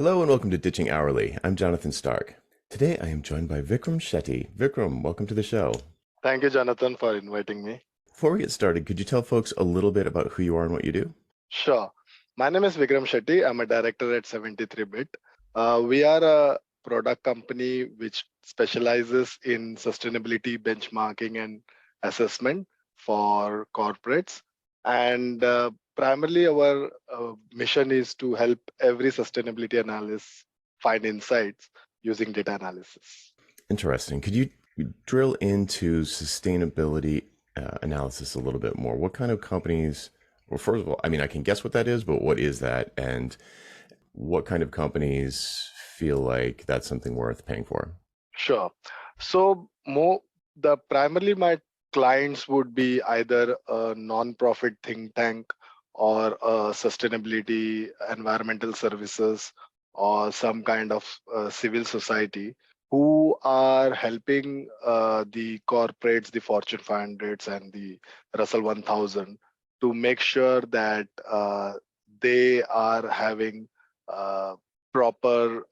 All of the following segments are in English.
Hello and welcome to Ditching Hourly. I'm Jonathan Stark. Today I am joined by Vikram Shetty. Vikram, welcome to the show. Thank you, Jonathan, for inviting me. Before we get started, could you tell folks a little bit about who you are and what you do? Sure. My name is Vikram Shetty. I'm a director at 73bit. We are a product company which specializes in sustainability benchmarking and assessment for corporates. And primarily, our mission is to help every sustainability analyst find insights using data analysis. Interesting. Could you drill into sustainability analysis a little bit more? What kind of companies, well, first of all, I can guess what that is, but what is that? And what kind of companies feel like that's something worth paying for? Sure. So primarily my clients would be either a non-profit think tank or a sustainability environmental services or some kind of civil society who are helping the corporates, the Fortune 500s and the Russell 1000 to make sure that they are having proper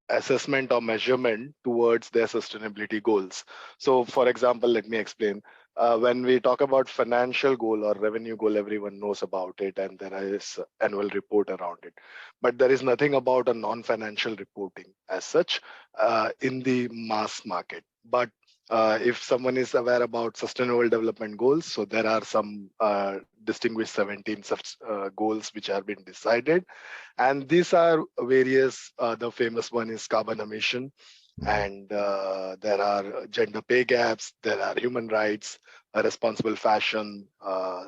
assessment or measurement towards their sustainability goals. So for example, let me explain. When we talk about financial goal or revenue goal, everyone knows about it and there is annual report around it. But there is nothing about a non-financial reporting as such in the mass market. But if someone is aware about sustainable development goals, so there are some distinguished 17 such goals which have been decided. And these are various, the famous one is carbon emission, and there are gender pay gaps, there are human rights, responsible fashion,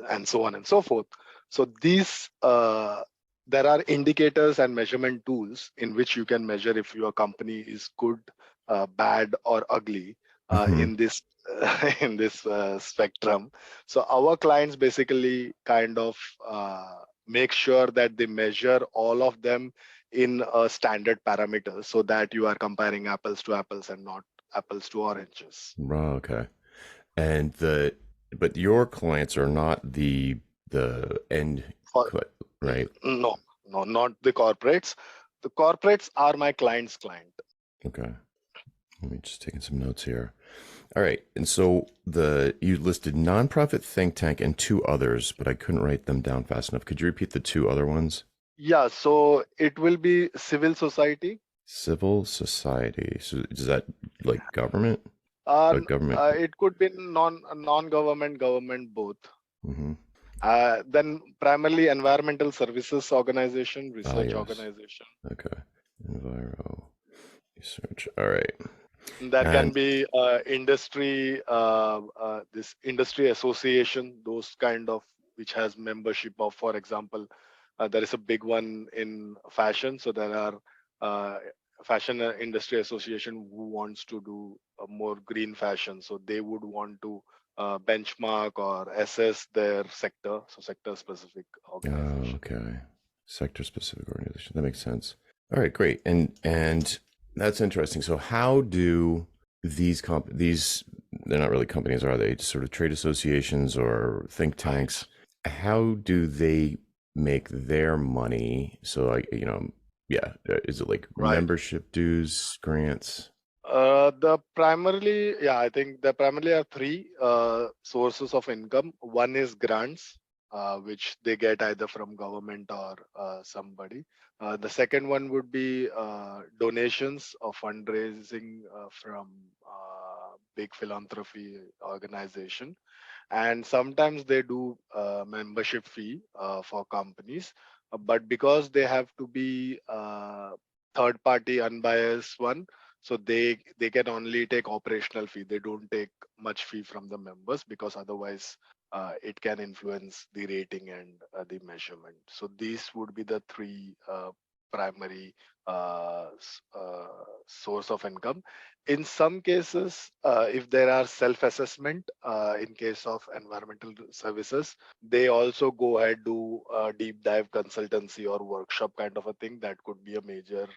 and so on and so forth. So these, there are indicators and measurement tools in which you can measure if your company is good, bad, or ugly in this in this spectrum. So our clients basically kind of make sure that they measure all of them in a standard parameter so that you are comparing apples to apples and not apples to oranges. Oh, okay. And but your clients are not the end, For right? no, not the corporates. The corporates are my client's client. Okay. Let me just taking some notes here. All right. And so you listed nonprofit think tank and two others, but I couldn't write them down fast enough. Could you repeat the two other ones? Yeah, so it will be civil society. Civil society. So is that like government? Government. It could be non-government, government, both. Mm-hmm. Then primarily environmental services organization, Ah, research yes. organization. Okay. Enviro research. All right. There can And be this industry association, those kind of which has membership of, for example, there is a big one in fashion. So there are fashion industry association who wants to do more green fashion. So they would want to benchmark or assess their sector, so sector specific oh, organization. okay. Sector specific organization. That makes sense. All right, great. And that's interesting. So how do these they're not really companies, are they? Just sort of trade associations or think Right. tanks. How do they make their money? So like, yeah, is it like Right. membership dues, grants? I think the primarily are three sources of income. One is grants, which they get either from government or somebody. The second one would be donations or fundraising from big philanthropy organization. And sometimes they do membership fee for companies. But because they have to be third party unbiased one, so they can only take operational fee. They don't take much fee from the members because otherwise it can influence the rating and the measurement. So these would be the three primary source of income. In some cases, if there are self-assessment, in case of environmental services, they also go ahead do deep dive consultancy or workshop kind of a thing. That could be a major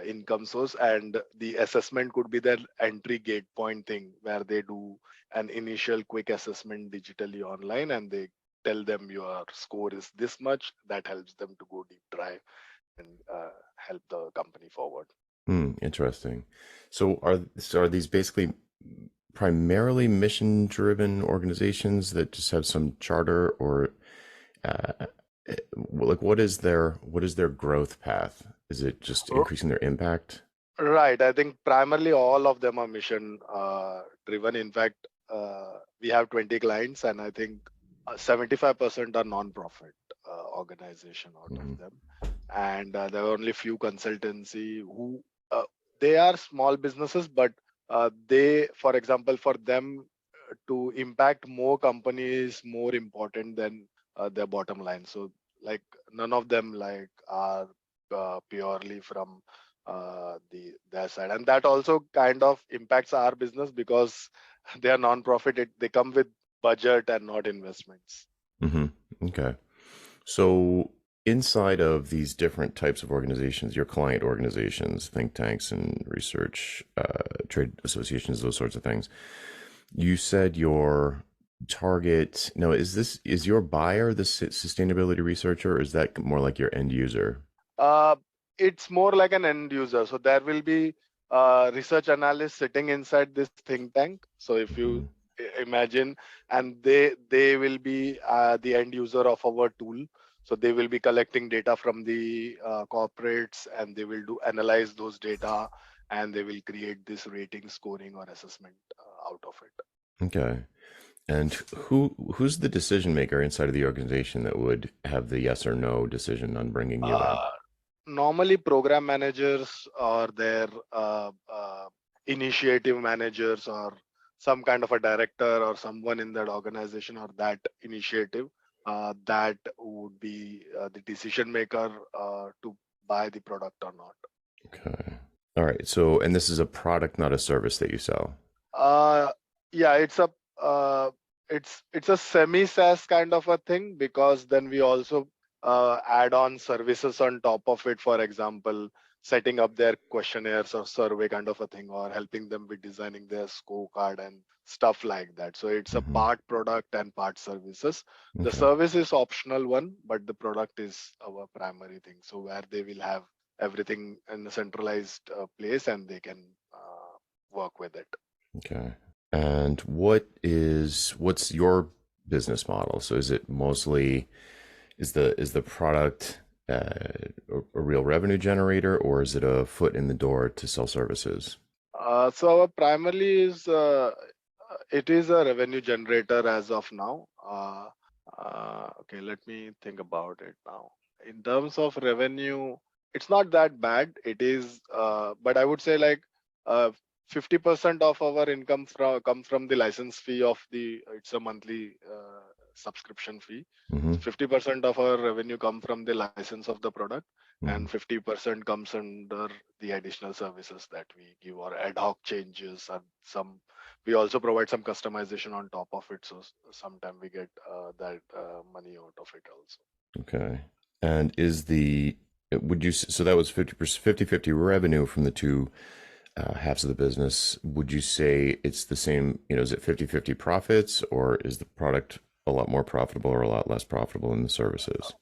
income source, and the assessment could be their entry gate point thing where they do an initial quick assessment digitally online and they tell them your score is this much. That helps them to go deep dive and help the company forward. Interesting. So are these basically primarily mission-driven organizations that just have some charter, or like what is their growth path? Is it just increasing their impact? Right. I think primarily all of them are mission driven. In fact, we have 20 clients, and I think 75% are non-profit organization out of Hmm. them. And there are only few consultancy who they are small businesses, but they, for example, for them to impact more companies more important than their bottom line. So like none of them like are purely from their side, and that also kind of impacts our business because they are non-profit. They come with budget and not investments. Hmm. Okay. So inside of these different types of organizations, your client organizations, think tanks and research, trade associations, those sorts of things, you said your target. Now, is your buyer the sustainability researcher, or is that more like your end user? Uh, it's more like an end user. So there will be research analysts sitting inside this think tank. So if you Hmm. imagine, and they will be the end user of our tool. So they will be collecting data from the corporates, and they will do analyze those data, and they will create this rating, scoring, or assessment out of it. Okay. And who's the decision maker inside of the organization that would have the yes or no decision on bringing you in? Uh, Normally, program managers or their initiative managers or some kind of a director or someone in that organization or that initiative, that would be the decision maker to buy the product or not. Okay. All right. So, and this is a product, not a service that you sell. Uh, yeah, uh, it's a semi SaaS kind of a thing, because then we also add on services on top of it. For example, setting up their questionnaires or survey kind of a thing, or helping them with designing their scorecard and stuff like that. So it's a Hmm. part product and part services. The Okay. service is optional one, but the product is our primary thing. So where they will have everything in a centralized place, and they can work with it. Okay. And what's your business model? So is it mostly is the product a real revenue generator, or is it a foot in the door to sell services? So our primarily is it is a revenue generator as of now. Okay, let me think about it now. In terms of revenue, it's not that bad. It is, but I would say like uh, 50% of our income comes from the license fee of the. It's a monthly subscription fee. Hmm. So 50% of our revenue come from the license of the product, Hmm. and 50% comes under the additional services that we give, or ad hoc changes, and some we also provide some customization on top of it. So sometimes we get that money out of it also. Okay. And is the would you so that was 50%, 50/50 revenue from the two halves of the business. Would you say it's the same, is it 50/50 profits, or is the product a lot more profitable or a lot less profitable than the services?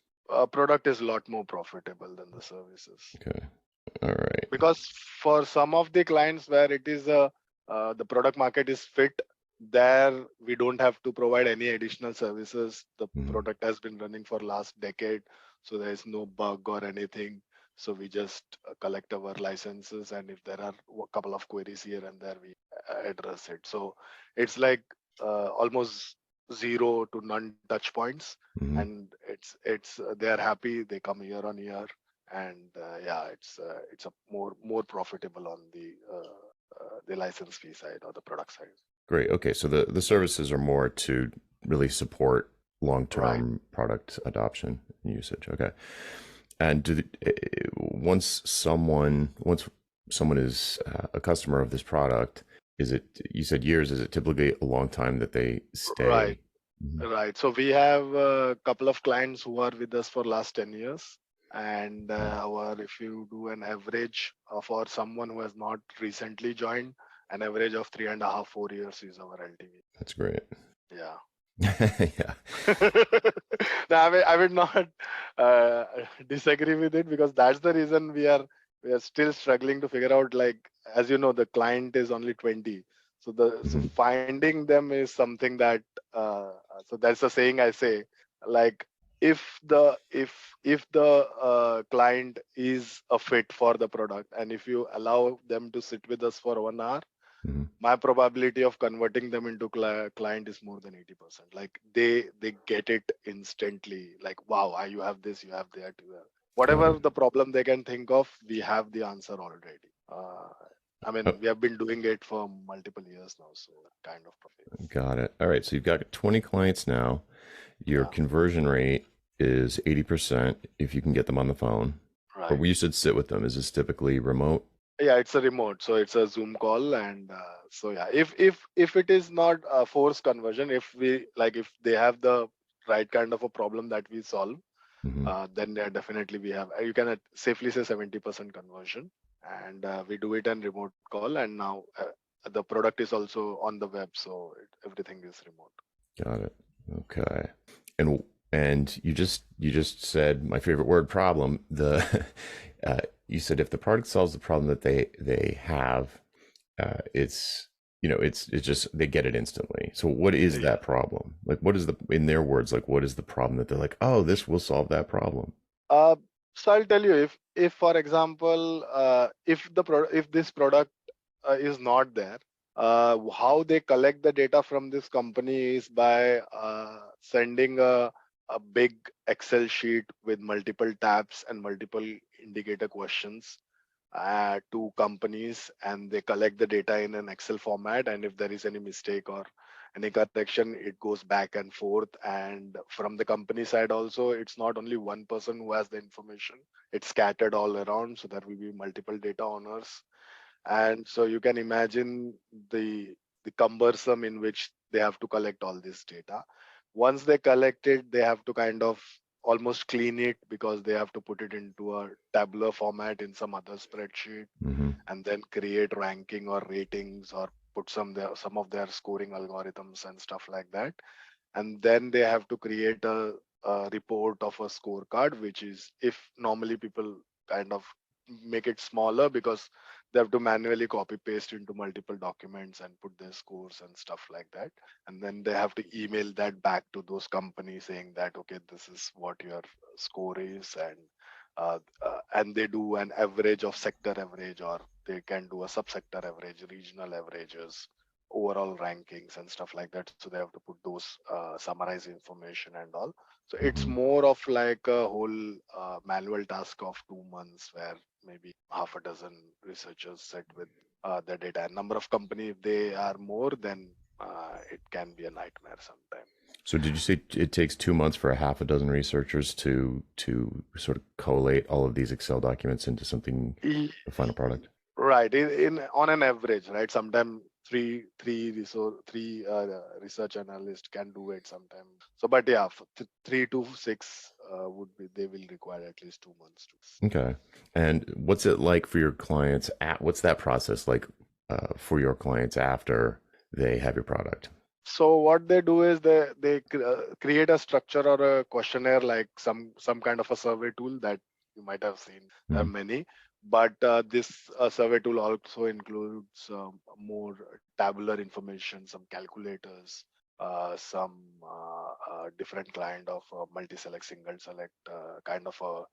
Product is a lot more profitable than the services, Okay. All right. because for some of the clients where it is a the product market is fit, there we don't have to provide any additional services. The Mhm. product has been running for last decade, so there is no bug or anything. So we just collect our licenses, and if there are a couple of queries here and there, we address it. So it's like almost zero to none touch points, Mhm. and it's they are happy, they come year on year, and yeah, it's a more profitable on the license fee side or the product side. Great. Okay. So the services are more to really support Right. long-term product adoption and usage. Okay. And once someone is a customer of this product, is it, you said years, is it typically a long time that they Right. stay? Mhm. Right. So we have a couple of clients who are with us for last 10 years. And our if you do an average for someone who has not recently joined, an average of 3.5, 4 years is our LTV. That's great. Yeah. Yeah. No, I will not uh, disagree with it, because that's the reason we are we are still struggling to figure out, like, as you know, the client is only 20. So Hmm. finding them is something that, so that's a saying I say, like, if the client is a fit for the product, and if you allow them to sit with us for 1 hour, Hmm. my probability of converting them into client is more than 80%. Like, they get it instantly, like, wow, you have this, you have that, Got whatever it. the problem they can think of, we have the answer already. I Oh, mean, we have been doing it for multiple years now, so kind of profit. got it. All right. So you've got 20 clients now. Your Yeah, conversion rate is 80% if you can get them on the phone. But right. we said sit with them. Is this typically remote? Yeah, it's a remote, so it's a Zoom call, and so yeah, if it is not a forced conversion, if they have the right kind of a problem that we solve, Hmm. then definitely we have, you can safely say 70% conversion, and we do it in remote call, and now the product is also on the web, so everything is remote. Got it. Okay. And and you just said my favorite word, problem. The you said if the product solves the problem that they have, it's just they get it instantly. So what is Yeah. that problem? Like what is the in their words, like what is the problem that they're like, oh, this will solve that problem? uh, so I'll tell you, if for example, if this product is not there, how they collect the data from this company is by sending a big Excel sheet with multiple tabs and multiple indicator questions to companies, and they collect the data in an Excel format. And if there is any mistake or any correction, it goes back and forth. And from the company side also, it's not only one person who has the information; it's scattered all around, so there will be multiple data owners. And so you can imagine the cumbersome in which they have to collect all this data. Once they collect it, they have to kind of almost clean it, because they have to put it into a tabular format in some other spreadsheet, Hmm. and then create ranking or ratings, or put some of their scoring algorithms and stuff like that. And then they have to create a report of a scorecard, which is, if normally people kind of make it smaller, because they have to manually copy paste into multiple documents and put their scores and stuff like that. And then they have to email that back to those companies saying that, okay, this is what your score is. And they do an average of sector average, or they can do a subsector average, regional averages, overall rankings and stuff like that. So they have to put those summarize information and all. So it's Hmm. more of like a whole manual task of 2 months, where maybe half a dozen researchers sit with the data. And number of company, if they are more, then it can be a nightmare sometimes. So did you say it takes 2 months for a half a dozen researchers to sort of collate all of these Excel documents into something, a final product? Right. In on an average, right? Sometimes three research analysts can do it sometime. So, but yeah, 3 to 6 would be, they will require at least 2 months to. Okay. And what's it like for your clients what's that process like for your clients after they have your product? So what they do is they create a structure or a questionnaire, like some kind of a survey tool that you might have seen. There are Hmm. many, but this survey tool also includes more tabular information, some calculators, some different kind of multi-select, single select kind of a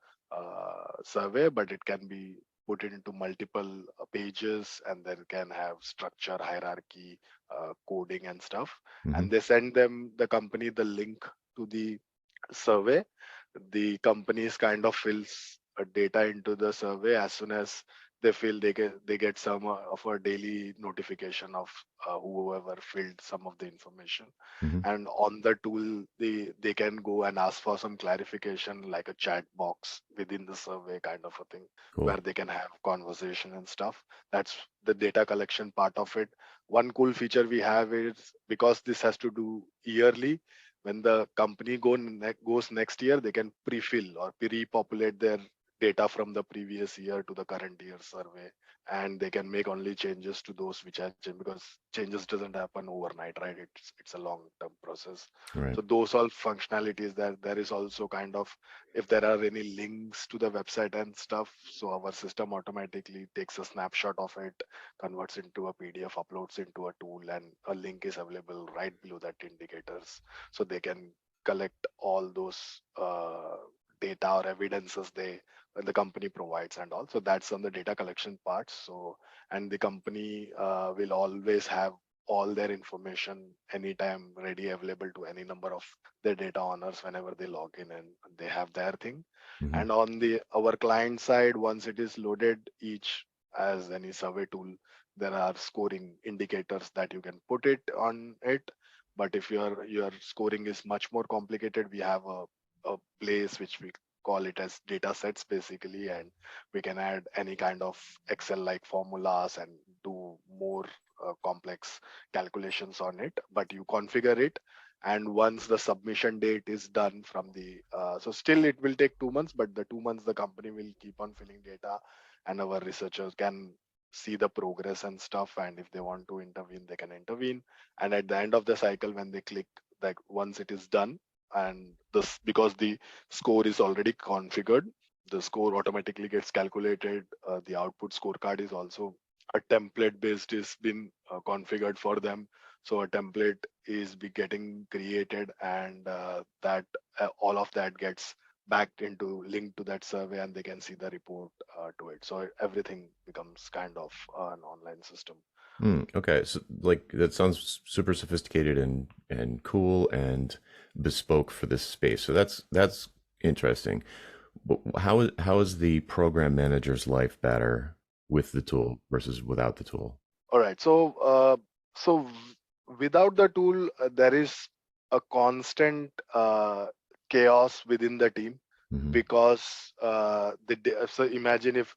survey, but it can be put into multiple pages, and then can have structure, hierarchy, coding and stuff. Hmm. And they send them, the company, the link to the survey. The companies kind of fills data into the survey. As soon as they fill, they get some of a daily notification of whoever filled some of the information. Hmm. And on the tool, they can go and ask for some clarification, like a chat box within the survey kind of a thing, where Cool. they can have conversation and stuff. That's the data collection part of it. One cool feature we have is, because this has to do yearly, when the company goes next year, they can pre-fill or pre-populate their data from the previous year to the current year survey, and they can make only changes to those which are changed, because changes doesn't happen overnight, right? It's a long term process. Right. So those all functionalities, that there is also kind of, if there are any links to the website and stuff, so our system automatically takes a snapshot of it, converts into a PDF, uploads into a tool, and a link is available right below that indicators, so they can collect all those data or evidences the company provides and all. So that's on the data collection part. So, and the company will always have all their information anytime ready, available to any number of their data owners whenever they log in and they have their thing. Hmm. And on the our client side, once it is loaded, each as any survey tool, there are scoring indicators that you can put it on it. But if your scoring is much more complicated, we have a place which we call it as data sets basically, and we can add any kind of Excel like formulas and do more complex calculations on it. But you configure it, and once the submission date is done from the so still it will take 2 months, but the 2 months the company will keep on filling data, and our researchers can see the progress and stuff, and if they want to intervene they can intervene. And at the end of the cycle, when they click, like once it is done, and this, because the score is already configured, the score automatically gets calculated. The output scorecard is also a template based, is been configured for them. So a template is be getting created, and that all of that gets backed into linked to that survey, and they can see the report to it. So everything becomes kind of an online system. Okay, so like that sounds super sophisticated and cool and bespoke for this space. So that's interesting. But how is the program manager's life better with the tool versus without the tool? All right. Without the tool, there is a constant chaos within the team, Hmm. because so imagine if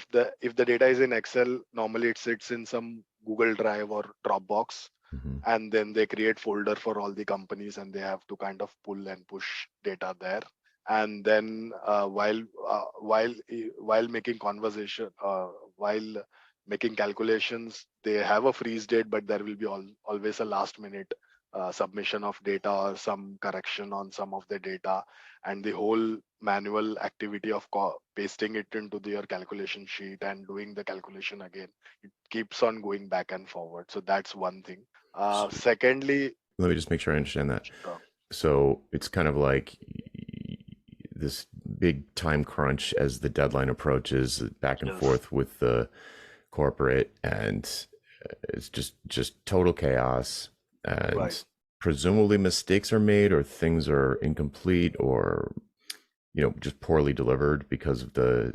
the data is in Excel, normally it sits in some Google Drive or Dropbox, Hmm. and then they create folder for all the companies, and they have to kind of pull and push data there. And then while making conversation, while making calculations, they have a freeze date, but there will be always a last minute submission of data or some correction on some of the data, and the whole manual activity of pasting it into their calculation sheet and doing the calculation again, it keeps on going back and forward. So that's one thing. So Secondly, let me just make sure I understand that. uh, So it's kind of like this big time crunch as the deadline approaches, back and yes, forth with the corporate, and it's just total chaos, right, and presumably mistakes are made or things are incomplete or just poorly delivered because of the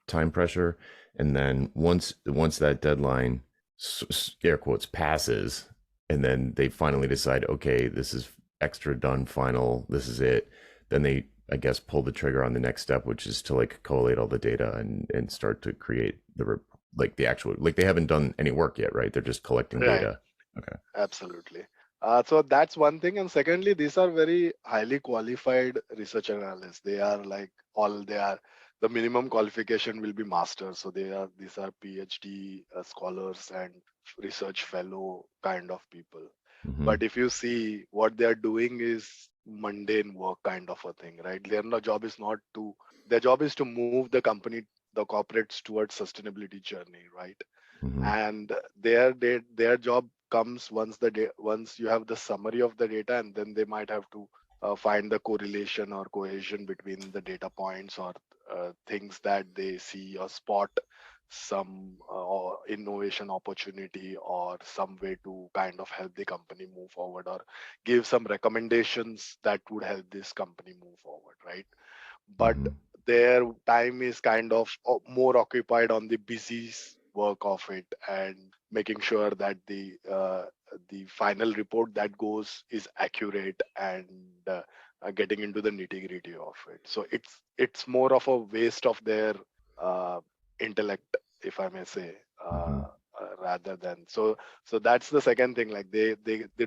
time pressure. And then once that deadline, air quotes, passes, and then they finally decide, okay, this is extra done, final, this is it, then they, I guess, pull the trigger on the next step, which is to like collate all the data and start to create like the actual, like they haven't done any work yet, right? They're just collecting right, data. Okay. absolutely. So that's one thing. And secondly, these are very highly qualified research analysts. They are like they are, the minimum qualification will be master. So these are PhD scholars and research fellow kind of people. Mm-hmm. But if you see, what they are doing is mundane work kind of a thing, right? Their job is to move the company, the corporates, towards sustainability journey, right? Mm-hmm. And their job comes once you have the summary of the data, and then they might have to find the correlation or cohesion between the data points, or things that they see or spot some or innovation opportunity, or some way to kind of help the company move forward, or give some recommendations that would help this company move forward, right? But Mm-hmm. their time is kind of more occupied on the work of it, and making sure that the final report that goes is accurate, and getting into the nitty gritty of it. So it's more of a waste of their uh, intellect, if I may say, Mm-hmm. rather than so that's the second thing. Like they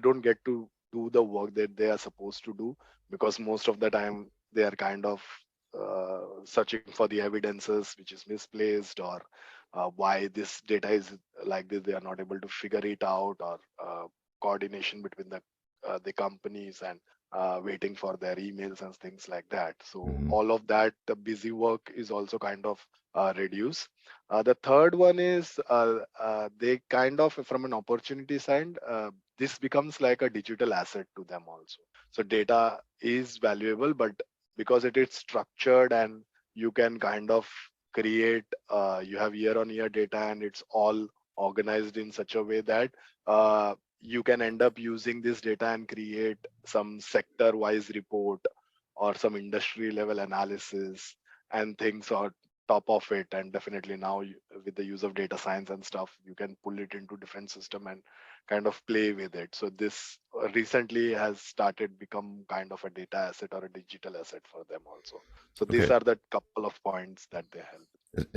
don't get to do the work that they are supposed to do, because most of the time they are kind of searching for the evidences which is misplaced, or why this data is like this, they are not able to figure it out, or coordination between the companies, and waiting for their emails and things like that. So Hmm. all of that, the busy work is also kind of reduced. The third one is they kind of, from an opportunity side, this becomes like a digital asset to them also. So data is valuable, but because it is structured, and you can kind of create, you have year on year data, and it's all organized in such a way that you can end up using this data and create some sector wise report or some industry level analysis and things on top of it. And definitely now with the use of data science and stuff, you can pull it into different system and kind of play with it. So this recently has started become kind of a data asset or a digital asset for them also. So these Okay. are the couple of points that they help.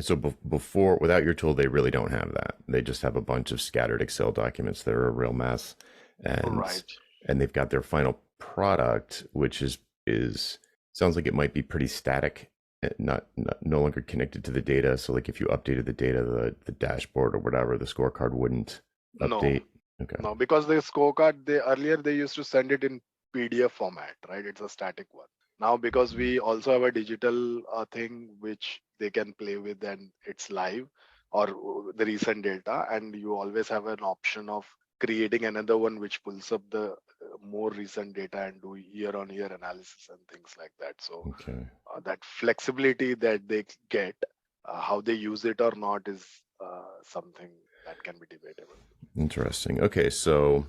So before, without your tool, they really don't have that. They just have a bunch of scattered Excel documents. They're a real mess, and Right. they've got their final product, which is sounds like it might be pretty static, not no longer connected to the data. So like if you updated the data, the dashboard or whatever, the scorecard wouldn't No, update. Okay. no, because the scorecard, they earlier they used to send it in PDF format, right? It's a static one. Now because Mhm. we also have a digital thing which they can play with, and it's live, or the recent data, and you always have an option of creating another one which pulls up the more recent data and do year on year analysis and things like that. So Okay. that flexibility that they get, how they use it or not is something that can be debatable. Interesting. Okay, so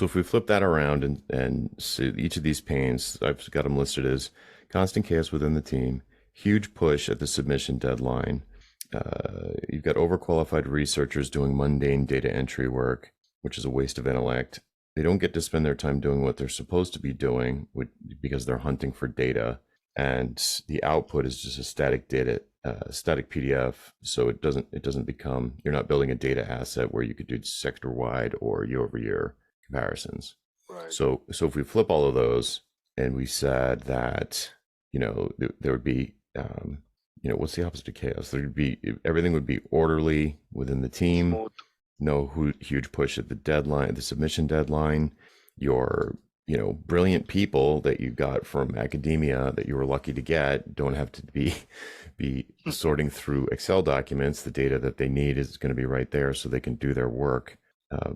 if we flip that around and see each of these pains, I've got them listed as constant chaos within the team, huge push at the submission deadline. You've got overqualified researchers doing mundane data entry work, which is a waste of intellect. They don't get to spend their time doing what they're supposed to be doing because they're hunting for data, and the output is just a static data, static PDF. So it doesn't become, you're not building a data asset where you could do sector wide or year over year comparisons. Right. So if we flip all of those and we said that, there would be, what's the opposite of chaos? There'd be, everything would be orderly within the team, Smooth. no huge push at the deadline, the submission deadline. Your, brilliant people that you got from academia that you were lucky to get don't have to be sorting through Excel documents. The data that they need is going to be right there, so they can do their work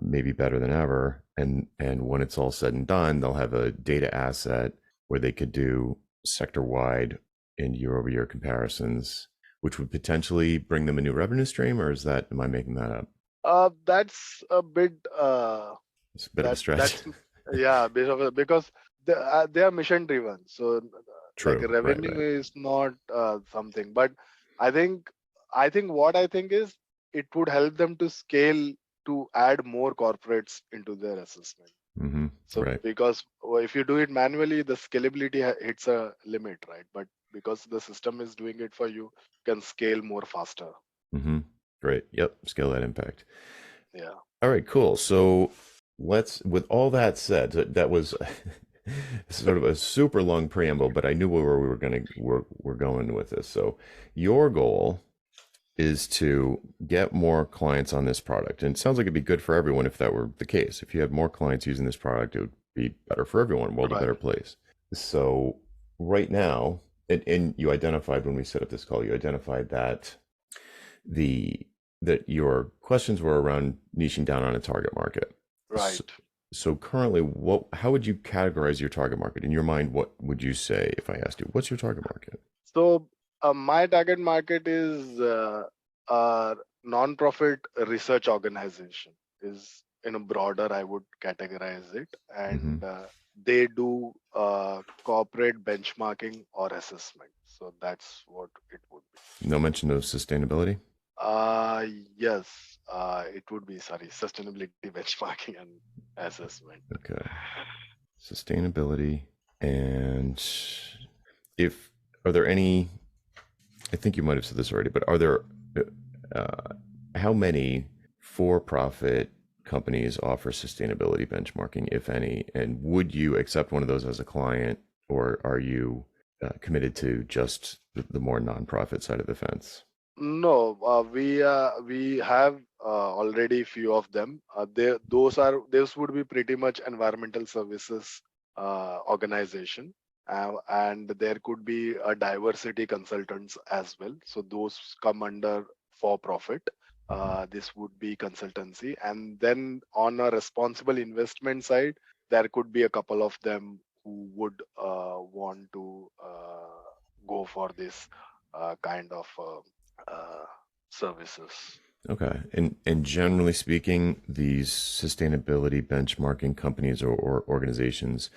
maybe better than ever. And when it's all said and done, they'll have a data asset where they could do sector wide and year over year comparisons, which would potentially bring them a new revenue stream. Or is that, am I making that up? That's a bit It's a bit of a stretch. that's yeah, because they are mission driven. So like True. Right. revenue Right. is not something, but I think what I think is it would help them to scale, to add more corporates into their assessment. Mm-hmm. So Right. because if you do it manually, the scalability hits a limit, right? But because the system is doing it for you, you can scale more faster. Mm-hmm. Great. Yep. Scale that impact. Yeah. All right. Cool. So with all that said, that was sort of a super long preamble, but I knew where we were we're going with this. So your goal is to get more clients on this product. And it sounds like it'd be good for everyone if that were the case. If you had more clients using this product, it would be better for everyone, world a Right. better place. So right now, and you identified when we set up this call, you identified that the that your questions were around niching down on a target market. So, Right. so currently, how would you categorize your target market in your mind? What would you say if I asked you, what's your target market? So my target market is a non-profit research organization. Is in a broader, I would categorize it, Mm-hmm. and they do corporate benchmarking or assessment. So that's what it would be. No mention of sustainability. Uh, yes, it would be, sorry, sustainability benchmarking and assessment. Okay, sustainability. And if are there any? I think you might have said this already, but are there uh, how many for-profit companies offer sustainability benchmarking, if any? And would you accept one of those as a client, or are you committed to just the more nonprofit side of the fence? No, we have already few of them. Those would be pretty much environmental services organization, and there could be a diversity consultants as well. So those come under for profit. This would be consultancy, and then on a responsible investment side, there could be a couple of them who would want to go for this kind of uh, services. Okay. And generally speaking, these sustainability benchmarking companies or organizations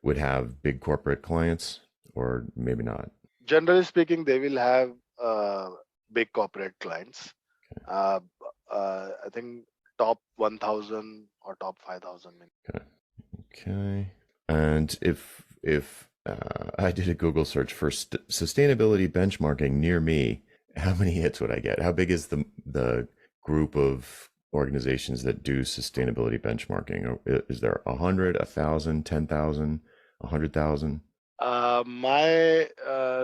would have big corporate clients, or maybe not. Generally speaking, they will have big corporate clients. Uh, I think top 1,000 or top 5,000. Okay. Okay. And if I did a Google search for sustainability benchmarking near me, how many hits would I get? How big is the group of organizations that do sustainability benchmarking? Is there 100, 1,000, 10,000, 100,000? My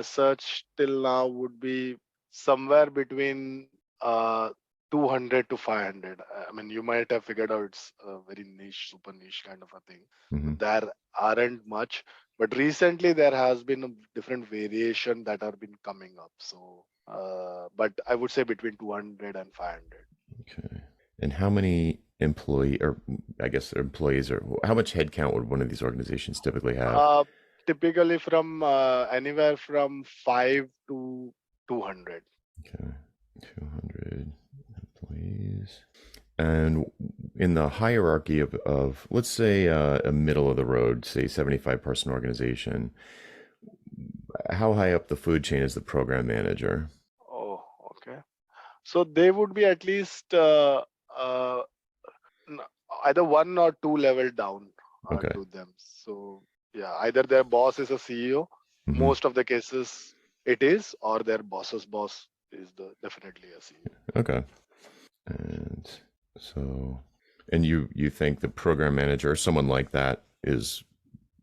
search till now would be somewhere between 200 to 500. I mean, you might have figured out it's a very niche, super niche kind of a thing. Mm-hmm. There aren't much, but recently there has been a different variation that have been coming up. So, but I would say between 200 and 500. Okay. And how many employee, or I guess employees, or how much headcount would one of these organizations typically have? Typically from anywhere from 5 to 200. Okay. 200 employees. And in the hierarchy of let's say a middle of the road, say 75-person organization, how high up the food chain is the program manager? Oh, okay. So they would be at least either one or two level down Okay. to them. So yeah, either their boss is a CEO. Mm-hmm. Most of the cases it is, or their boss's boss is definitely a CEO. Okay. And so, and you think the program manager or someone like that is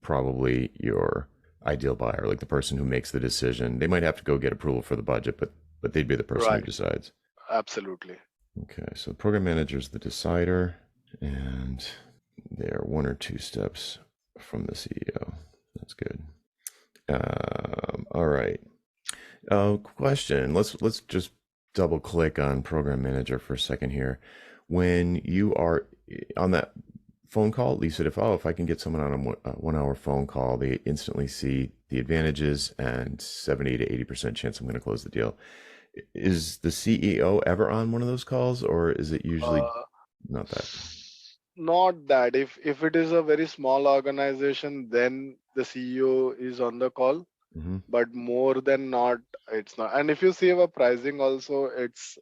probably your ideal buyer, like the person who makes the decision. They might have to go get approval for the budget, but they'd be the person who Right. decides. Absolutely. Okay, so the program manager is the decider, and they're one or two steps from the CEO. That's good. All right. Question. Let's just double click on program manager for a second here. When you are on that phone call, you said if I can get someone on a 1 hour phone call, they instantly see the advantages and 70 to 80% chance I'm going to close the deal. Is the CEO ever on one of those calls, or is it usually not that? Not that. If it is a very small organization, then the CEO is on the call. Mm-hmm. But more than not, it's not. And if you see our pricing also, it's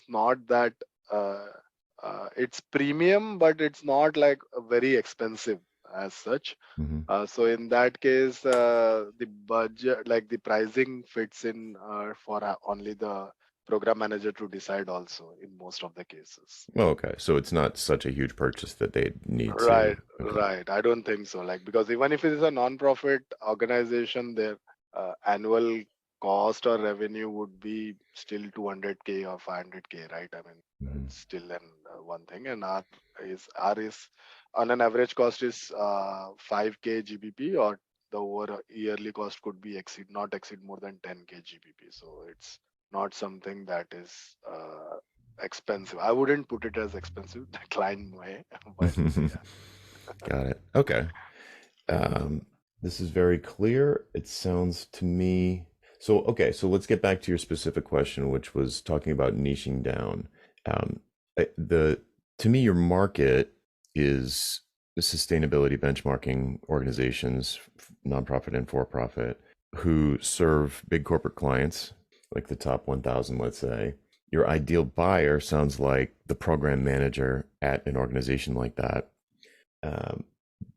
not that it's premium, but it's not like very expensive as such. Mm-hmm. So in that case, the budget, like the pricing fits in for only the program manager to decide also in most of the cases. Oh, okay. So it's not such a huge purchase that they need Right, to. Okay. right. I don't think so. Like, because even if it is a non-profit organization, their annual cost or revenue would be still 200K or 500K, right? I mean, Mm-hmm. it's still one thing. And our is on an average cost is 5K GBP, or the over yearly cost could be not exceed more than 10K GBP. So it's not something that is expensive. I wouldn't put it as expensive. The client may, but yeah. Got it. Okay. This is very clear. It sounds to me. So, okay. So let's get back to your specific question, which was talking about niching down. To me, your market is the sustainability benchmarking organizations, nonprofit and for-profit, who serve big corporate clients, like the top 1,000, let's say. Your ideal buyer sounds like the program manager at an organization like that.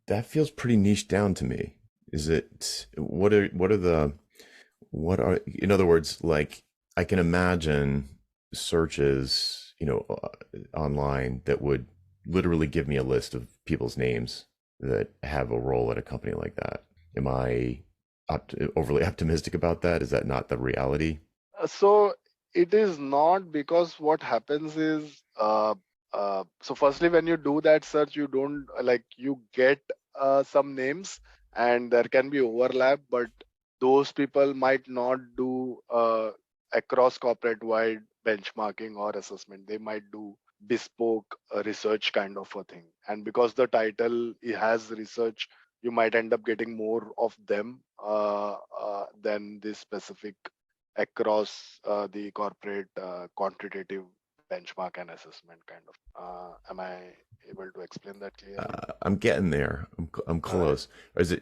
That feels pretty niche down to me. Is it? What are in other words, like I can imagine searches, online that would literally give me a list of people's names that have a role at a company like that. Am I overly optimistic about that? Is that not the reality? So it is not, because what happens is, so firstly, when you do that search, you don't like, you get some names, and there can be overlap, but those people might not do across corporate wide benchmarking or assessment. They might do bespoke research kind of a thing. And because the title it has research, you might end up getting more of them than this specific across the corporate quantitative benchmark and assessment kind of. Am I able to explain that clearly? I'm getting there. I'm All right. close.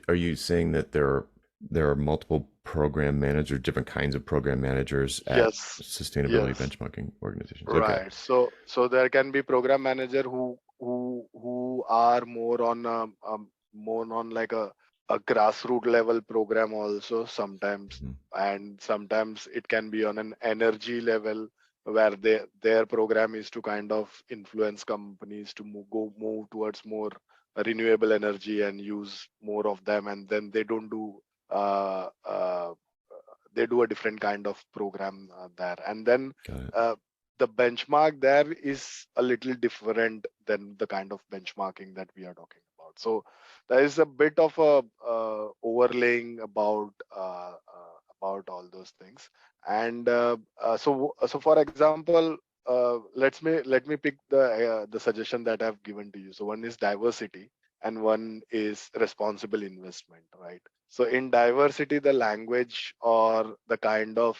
Are you saying that there are multiple program managers, different kinds of program managers at Yes. sustainability Yes. benchmarking organizations? Okay. Right. So there can be program manager who are more on like a grassroots level program also sometimes, Mhm. and sometimes it can be on an energy level where their program is to kind of influence companies to move towards more renewable energy and use more of them, and then uh, uh, they do a different kind of program there, and then Got it. uh, the benchmark there is a little different than the kind of benchmarking that we are talking about. So there is a bit of a overlaying about all those things. And so for example, let me pick the suggestion that I've given to you. So one is diversity and one is responsible investment, right? So in diversity, the language or the kind of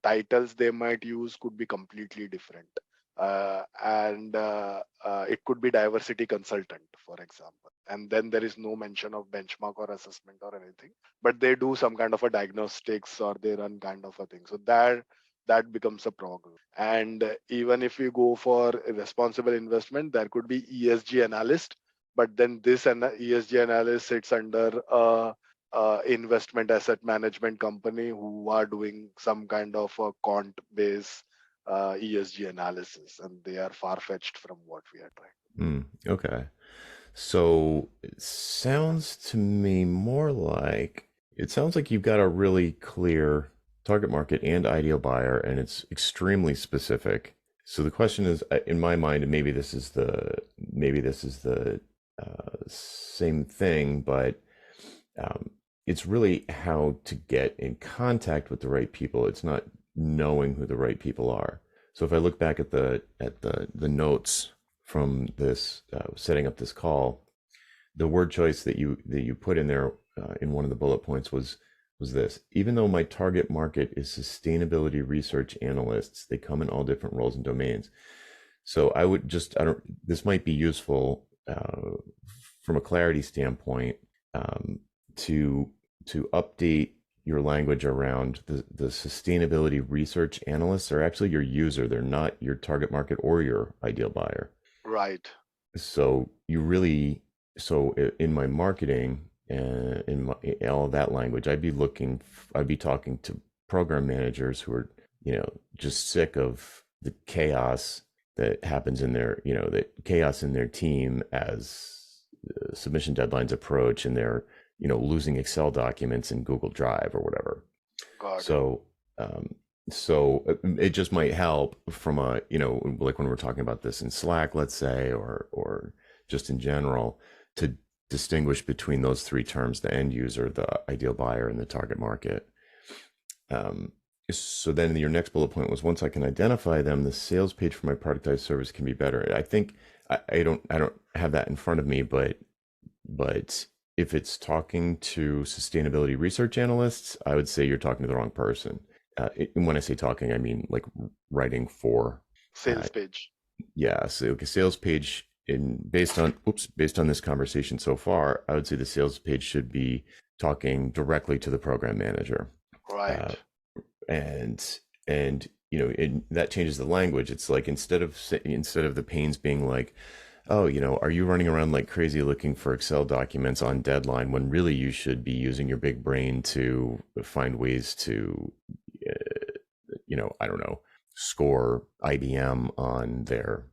titles they might use could be completely different. And it could be diversity consultant, for example. And then there is no mention of benchmark or assessment or anything, but they do some kind of a diagnostics or they run kind of a thing. So that becomes a problem. And even if you go for a responsible investment, there could be ESG analyst, but then this ESG analyst sits under investment asset management company who are doing some kind of a quant based ESG analysis, and they are far fetched from what we are trying. Okay. So it sounds to me more like it sounds like you've got a really clear target market and ideal buyer, and it's extremely specific. So the question is, in my mind, and maybe this is the same thing, but um, it's really how to get in contact with the right people. It's not knowing who the right people are. So if I look back at the notes from this setting up this call, the word choice that you put in there in one of the bullet points was this: even though my target market is sustainability research analysts, they come in all different roles and domains. So I don't, this might be useful from a clarity standpoint, um, to update your language around the sustainability research analysts are actually your user. They're not your target market or your ideal buyer. Right. So you really, so in my marketing and in all of that language, I'd be talking to program managers who are, just sick of the chaos that happens in their, the chaos in their team as submission deadlines approach, and they're, losing Excel documents in Google Drive or whatever. Got it. So, um, it just might help from a, like when we're talking about this in Slack, let's say, or just in general, to distinguish between those three terms: the end user, the ideal buyer, and the target market. Um, so then your next bullet point was, once I can identify them, the sales page for my productized service can be better. I think I don't have that in front of me, but if it's talking to sustainability research analysts, I would say you're talking to the wrong person. When I say talking, I mean like writing for. Uh, Sales page. yeah, so okay, sales page based on this conversation so far, I would say the sales page should be talking directly to the program manager, Right. uh, and that changes the language. It's like instead of the pains being like, oh, are you running around like crazy looking for Excel documents on deadline, when really you should be using your big brain to find ways to, I don't know, score IBM on their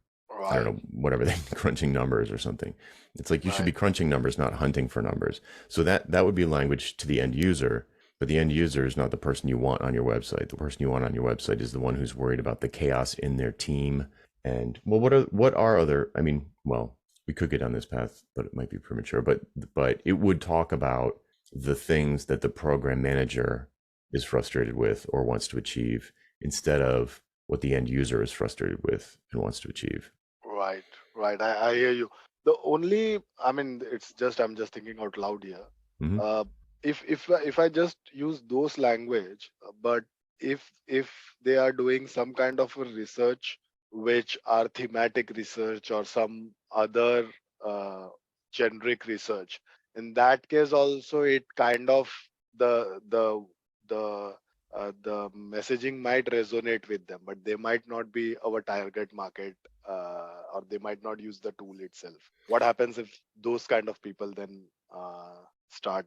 I don't Right. know, whatever they crunching numbers or something. It's like you should be Right. crunching numbers, not hunting for numbers. So that would be language to the end user, but the end user is not the person you want on your website. The person you want on your website is the one who's worried about the chaos in their team. And well, what are other? I mean, well, we could get down this path, but it might be premature. But it would talk about the things that the program manager is frustrated with or wants to achieve instead of what the end user is frustrated with and wants to achieve. Right. Right. I hear you. The only, I mean, it's just I'm just thinking out loud here. Mm-hmm. Uh, if I just use those language, but if they are doing some kind of a research, which are thematic research or some other uh, generic research, in that case also it kind of the the the messaging might resonate with them, but they might not be our target market, or they might not use the tool itself. What happens if those kind of people then start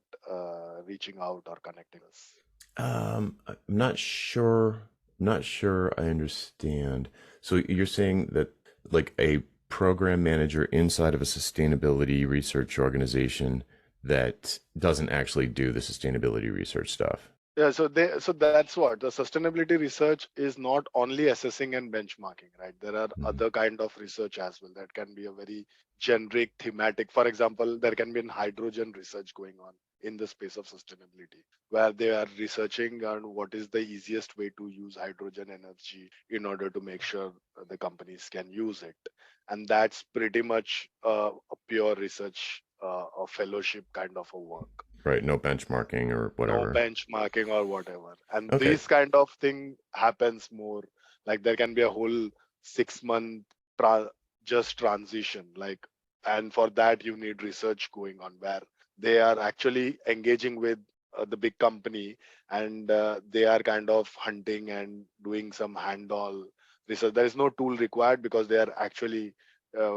reaching out or connecting us? I'm not sure. Not sure I understand. So you're saying that like a program manager inside of a sustainability research organization that doesn't actually do the sustainability research stuff. Yeah, so that's what the sustainability research is, not only assessing and benchmarking, right? There are Mhm. other kind of research as well that can be a very generic thematic. For example, there can be an hydrogen research going on in the space of sustainability, where they are researching on what is the easiest way to use hydrogen energy in order to make sure the companies can use it. And that's pretty much a pure research, a fellowship kind of a work. Right. No benchmarking or No whatever. benchmarking or whatever. And Okay. this kind of thing happens more. Like there can be a whole 6 month tra- just transition. Like, and for that you need research going on where they are actually engaging with the big company, and they are kind of hunting and doing some hand-all research. There is no tool required because they are actually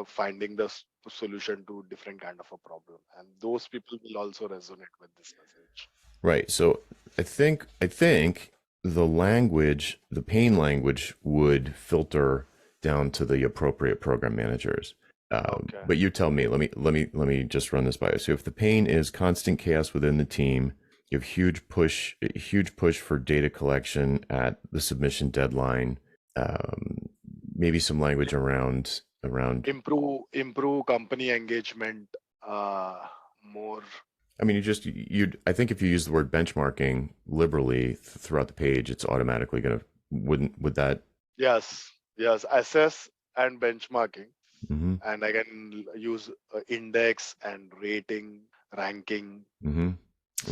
finding the solution to different kind of a problem, and those people will also resonate with this message. Right. So I think the language, the pain language would filter down to the appropriate program managers. Okay. But you tell me, let me just run this by you. So if the pain is constant chaos within the team, you have huge push for data collection at the submission deadline, um, maybe some language around. Improve company engagement, uh more. I mean, I think if you use the word benchmarking liberally throughout the page, it's automatically gonna would that. Yes, yes, assess and benchmarking. Mm-hmm. And I can use index and rating, ranking, Mm-hmm.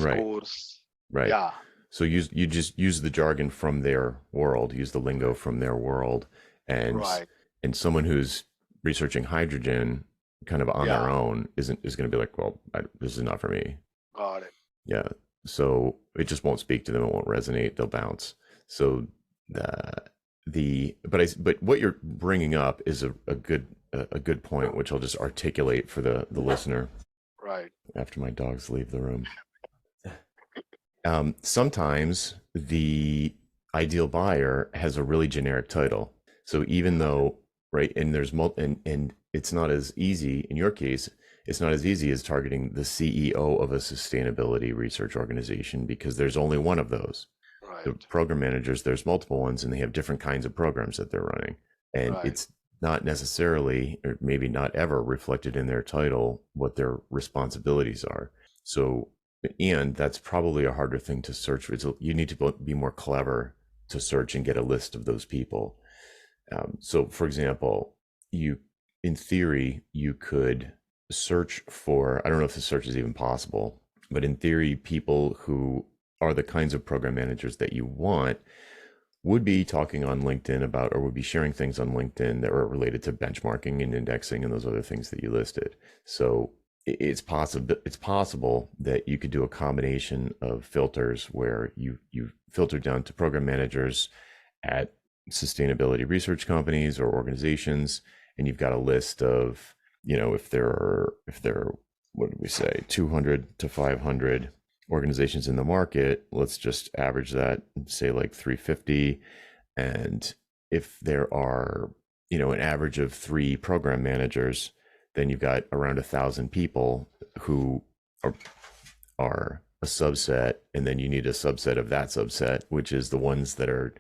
Right. scores. Right. Yeah. So you just use the jargon from their world, use the lingo from their world, and Right. and someone who's researching hydrogen kind of on their Yeah. own is going to be like, well, this is not for me. Got it. Yeah. So it just won't speak to them. It won't resonate. They'll bounce. So the but what you're bringing up is a good point, which I'll just articulate for the listener Right. after my dogs leave the room. Sometimes the ideal buyer has a really generic title. So even though, right, and and it's not as easy in your case, it's not as easy as targeting the CEO of a sustainability research organization because there's only one of those. The Right. program managers, there's multiple ones and they have different kinds of programs that they're running. And Right. it's not necessarily, or maybe not ever, reflected in their title what their responsibilities are. So, and that's probably a harder thing to search. You need to be more clever to search and get a list of those people. So, for example, in theory, you could search for, I don't know if the search is even possible, but in theory, people who are the kinds of program managers that you want would be talking on LinkedIn about, or would be sharing things on LinkedIn that are related to benchmarking and indexing and those other things that you listed. So it's possible that you could do a combination of filters where you filter down to program managers at sustainability research companies or organizations, and you've got a list of, if there are what did we say, 200 to 500 organizations in the market. Let's just average that and say like 350. And if there are an average of 3 program managers, then you've got around 1,000 people who are a subset, and then you need a subset of that subset, which is the ones that are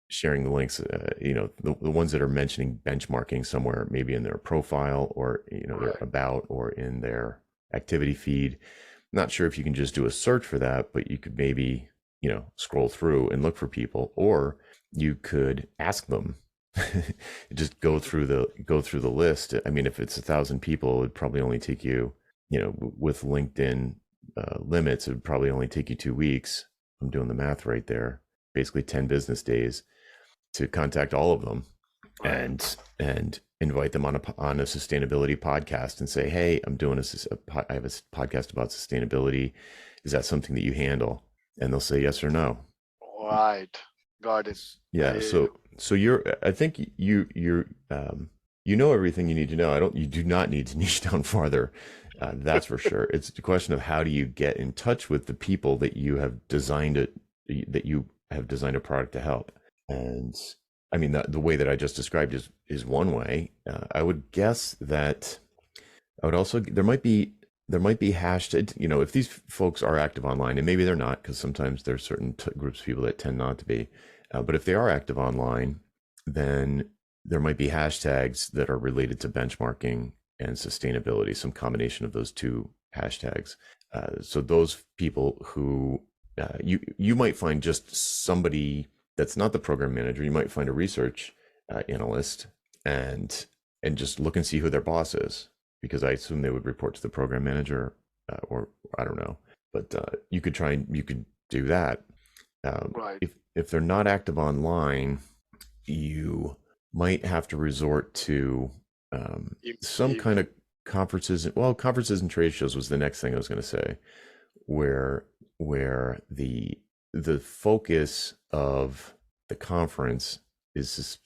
sharing the links, the ones that are mentioning benchmarking somewhere, maybe in their profile or, their Right. about, or in their activity feed. Not sure if you can just do a search for that, but you could maybe, scroll through and look for people, or you could ask them. Just go through the list. I mean, if it's 1,000 people, it'd probably only take you, with LinkedIn limits, it would probably only take you 2 weeks. I'm doing the math right there. Basically 10 business days to contact all of them, Right. and invite them on a sustainability podcast and say, hey, I'm doing I have a podcast about sustainability. Is that something that you handle? And they'll say yes or no. Right. Got it. Yeah. I So I think you know everything you need to know. You do not need to niche down farther. That's for sure. It's a question of how do you get in touch with the people that you have designed a product to help. And I mean, the way that I just described is one way. I would guess that I would also there might be hashtag. If these folks are active online, and maybe they're not, because sometimes there's certain groups of people that tend not to be. But if they are active online, then there might be hashtags that are related to benchmarking and sustainability, some combination of those two hashtags. So those people who you might find just somebody that's not the program manager. You might find a research analyst, and just look and see who their boss is, because I assume they would report to the program manager, or I don't know. But you could do that. right. If they're not active online, you might have to resort to some kind Email. of conferences. Well, conferences and trade shows was the next thing I was going to say, where the focus of the conference is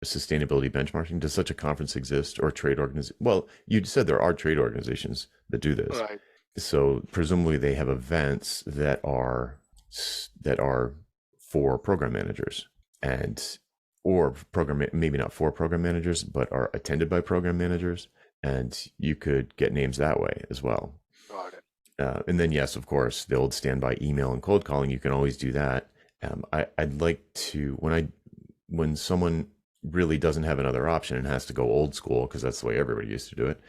sustainability benchmarking. Does such a conference exist, or trade organization? Well, you said there are trade organizations that do this, Right. so presumably they have events that are for program managers, and or program maybe not for program managers, but are attended by program managers, and you could get names that way as well. Got it. And then, yes, of course, the old standby email and cold calling. You can always do that. I'd like to, when someone really doesn't have another option and has to go old school, because that's the way everybody used to do it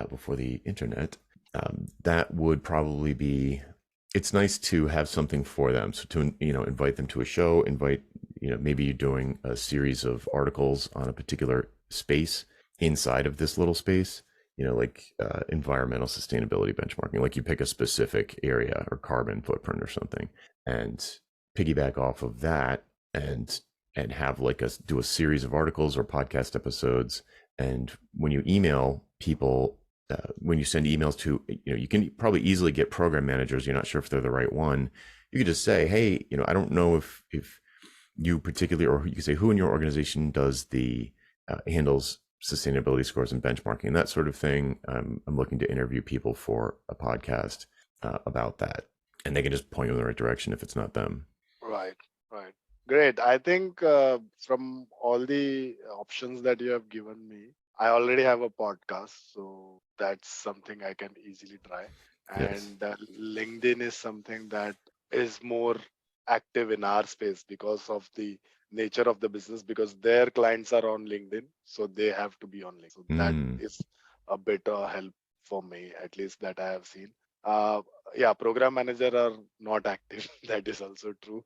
before the internet. That would probably be. It's nice to have something for them. So to invite them to a show, maybe you're doing a series of articles on a particular space inside of this little space, like environmental sustainability benchmarking, like you pick a specific area or carbon footprint or something, and piggyback off of that, and have do a series of articles or podcast episodes. And when you email people, when you send emails to, you can probably easily get program managers. You're not sure if they're the right one. You could just say, hey, I don't know if you particularly, or you could say who in your organization does the handles sustainability scores and benchmarking and that sort of thing. I'm looking to interview people for a podcast about that, and they can just point you in the right direction if it's not them. Right. Right. Great. I think from all the options that you have given me, I already have a podcast, so that's something I can easily try. Yes. And LinkedIn is something that is more active in our space because of the nature of the business, because their clients are on LinkedIn, so they have to be on LinkedIn. So that Mm. is a bit help for me, at least that I have seen. Uh, yeah, program manager are not active. That is also true.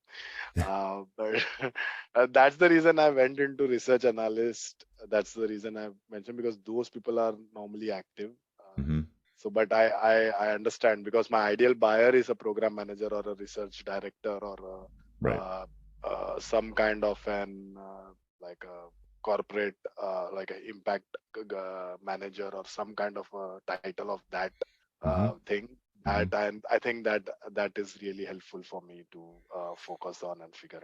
But that's the reason I went into research analyst. That's the reason I mentioned, because those people are normally active. Mm-hmm. So, but I understand, because my ideal buyer is a program manager or a research director or Right. some kind of an like a corporate like an impact manager or some kind of a title of that Mm-hmm. thing. Mm-hmm. That, and I think that that is really helpful for me to focus on and figure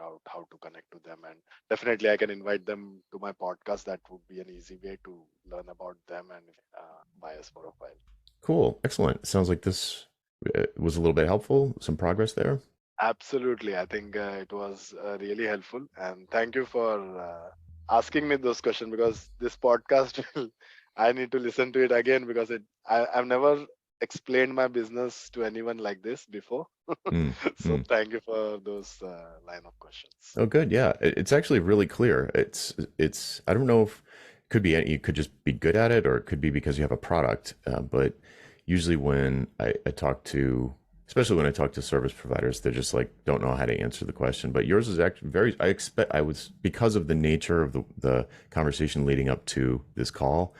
out how to connect to them. And definitely I can invite them to my podcast. That would be an easy way to learn about them and bias profile. Cool. Excellent. Sounds like this was a little bit helpful. Some progress there. Absolutely. I think it was really helpful. And thank you for asking me those questions, because this podcast will, I need to listen to it again, because I've never explained my business to anyone like this before. Mm, So mm. thank you for those line of questions. Oh, good. Yeah, it's actually really clear. It's. I don't know if it could be you could just be good at it, or it could be because you have a product. But usually, when I talk to, especially when I talk to service providers, they're just like don't know how to answer the question. But yours is actually very. I expect I was because of the nature of the conversation leading up to this call.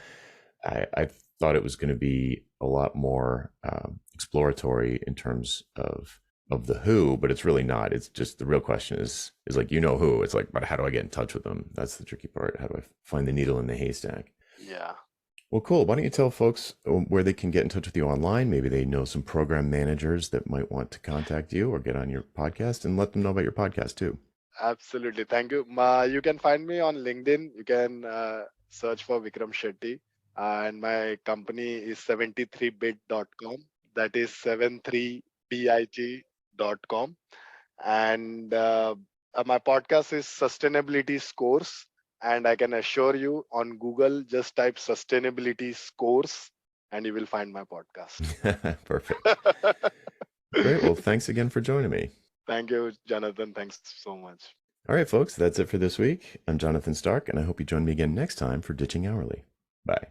I thought it was going to be a lot more exploratory in terms of the who, but it's really not. It's just the real question is like who. It's like, but how do I get in touch with them? That's the tricky part. How do I find the needle in the haystack? Yeah. Well, cool. Why don't you tell folks where they can get in touch with you online? Maybe they know some program managers that might want to contact you or get on your podcast, and let them know about your podcast too. Absolutely. Thank you. You can find me on LinkedIn. You can search for Vikram Shetty. And my company is 73bit.com. That is 73bit.com. And my podcast is Sustainability Scores. And I can assure you, on Google, just type Sustainability Scores and you will find my podcast. Perfect. Great. Well, thanks again for joining me. Thank you, Jonathan. Thanks so much. All right, folks, that's it for this week. I'm Jonathan Stark, and I hope you join me again next time for Ditching Hourly. Bye.